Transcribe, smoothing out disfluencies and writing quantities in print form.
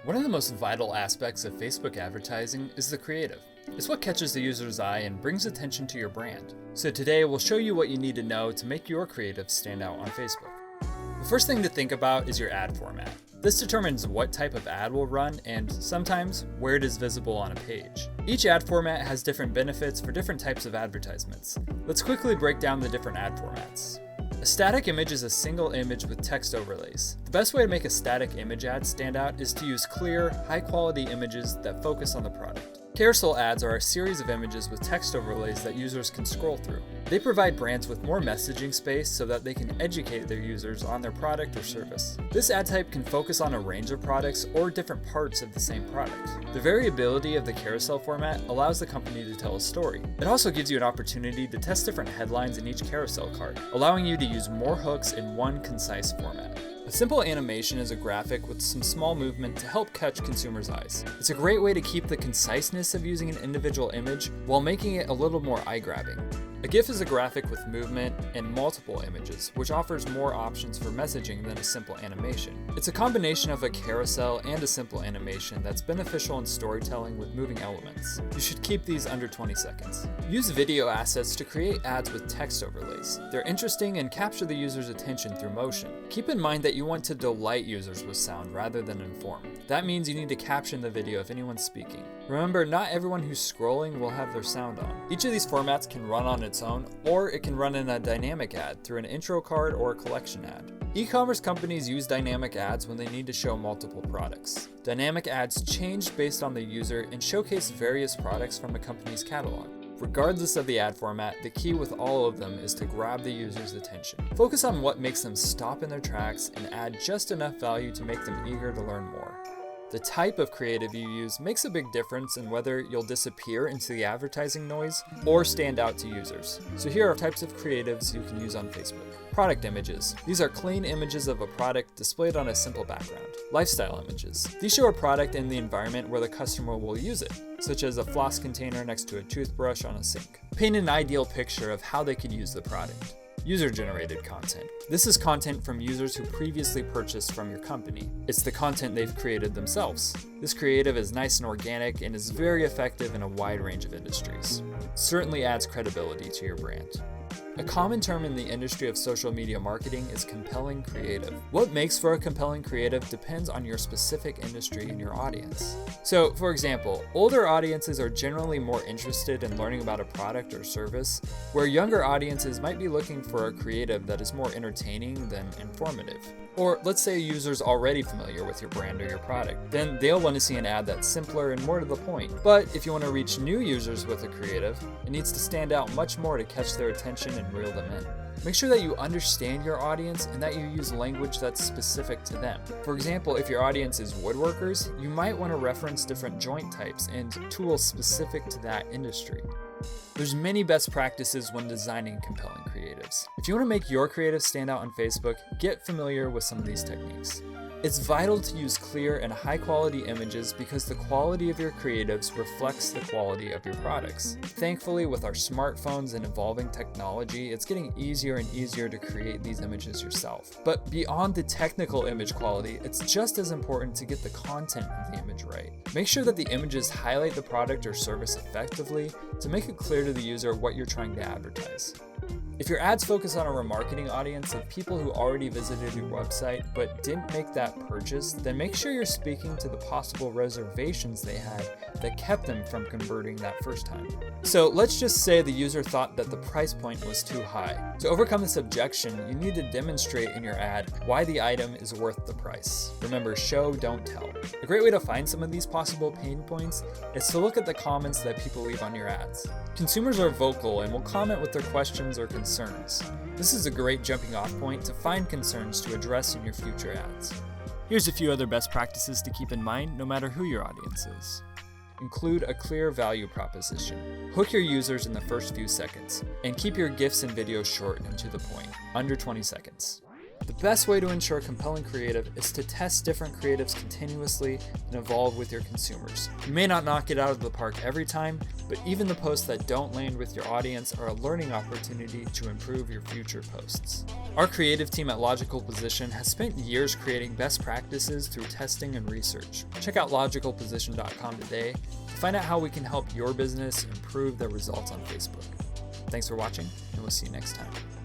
One of the most vital aspects of Facebook advertising is the creative. It's what catches the user's eye and brings attention to your brand. So today we'll show you what you need to know to make your creative stand out on Facebook. The first thing to think about is your ad format. This determines what type of ad will run and sometimes where it is visible on a page. Each ad format has different benefits for different types of advertisements. Let's quickly break down the different ad formats. A static image is a single image with text overlays. The best way to make a static image ad stand out is to use clear, high-quality images that focus on the product. Carousel ads are a series of images with text overlays that users can scroll through. They provide brands with more messaging space so that they can educate their users on their product or service. This ad type can focus on a range of products or different parts of the same product. The variability of the carousel format allows the company to tell a story. It also gives you an opportunity to test different headlines in each carousel card, allowing you to use more hooks in one concise format. A simple animation is a graphic with some small movement to help catch consumers' eyes. It's a great way to keep the conciseness of using an individual image while making it a little more eye-grabbing. A GIF is a graphic with movement and multiple images, which offers more options for messaging than a simple animation. It's a combination of a carousel and a simple animation that's beneficial in storytelling with moving elements. You should keep these under 20 seconds. Use video assets to create ads with text overlays. They're interesting and capture the user's attention through motion. Keep in mind that you want to delight users with sound rather than inform. That means you need to caption the video if anyone's speaking. Remember, not everyone who's scrolling will have their sound on. Each of these formats can run on its own, or it can run in a dynamic ad through an intro card or a collection ad. E-commerce companies use dynamic ads when they need to show multiple products. Dynamic ads change based on the user and showcase various products from a company's catalog. Regardless of the ad format, the key with all of them is to grab the user's attention. Focus on what makes them stop in their tracks and add just enough value to make them eager to learn more. The type of creative you use makes a big difference in whether you'll disappear into the advertising noise or stand out to users. So here are types of creatives you can use on Facebook. Product images. These are clean images of a product displayed on a simple background. Lifestyle images. These show a product in the environment where the customer will use it, such as a floss container next to a toothbrush on a sink. Paint an ideal picture of how they could use the product. User-generated content. This is content from users who previously purchased from your company. It's the content they've created themselves. This creative is nice and organic and is very effective in a wide range of industries. It certainly adds credibility to your brand. A common term in the industry of social media marketing is compelling creative. What makes for a compelling creative depends on your specific industry and your audience. So, for example, older audiences are generally more interested in learning about a product or service, where younger audiences might be looking for a creative that is more entertaining than informative. Or let's say a user's already familiar with your brand or your product, then they'll want to see an ad that's simpler and more to the point. But if you want to reach new users with a creative, it needs to stand out much more to catch their attention and reel them in. Make sure that you understand your audience and that you use language that's specific to them. For example, if your audience is woodworkers, you might want to reference different joint types and tools specific to that industry. There's many best practices when designing compelling creatives. If you want to make your creative stand out on Facebook, get familiar with some of these techniques. It's vital to use clear and high-quality images because the quality of your creatives reflects the quality of your products. Thankfully, with our smartphones and evolving technology, it's getting easier and easier to create these images yourself. But beyond the technical image quality, it's just as important to get the content of the image right. Make sure that the images highlight the product or service effectively to make it clear to the user what you're trying to advertise. If your ads focus on a remarketing audience of people who already visited your website but didn't make that purchase, then make sure you're speaking to the possible reservations they had that kept them from converting that first time. So let's just say the user thought that the price point was too high. To overcome this objection, you need to demonstrate in your ad why the item is worth the price. Remember, show, don't tell. A great way to find some of these possible pain points is to look at the comments that people leave on your ads. Consumers are vocal and will comment with their questions or concerns. This is a great jumping off point to find concerns to address in your future ads. Here's a few other best practices to keep in mind no matter who your audience is. Include a clear value proposition. Hook your users in the first few seconds, and keep your GIFs and videos short and to the point, under 20 seconds. The best way to ensure compelling creative is to test different creatives continuously and evolve with your consumers. You may not knock it out of the park every time, but even the posts that don't land with your audience are a learning opportunity to improve your future posts. Our creative team at Logical Position has spent years creating best practices through testing and research. Check out logicalposition.com today to find out how we can help your business improve their results on Facebook. Thanks for watching, and we'll see you next time.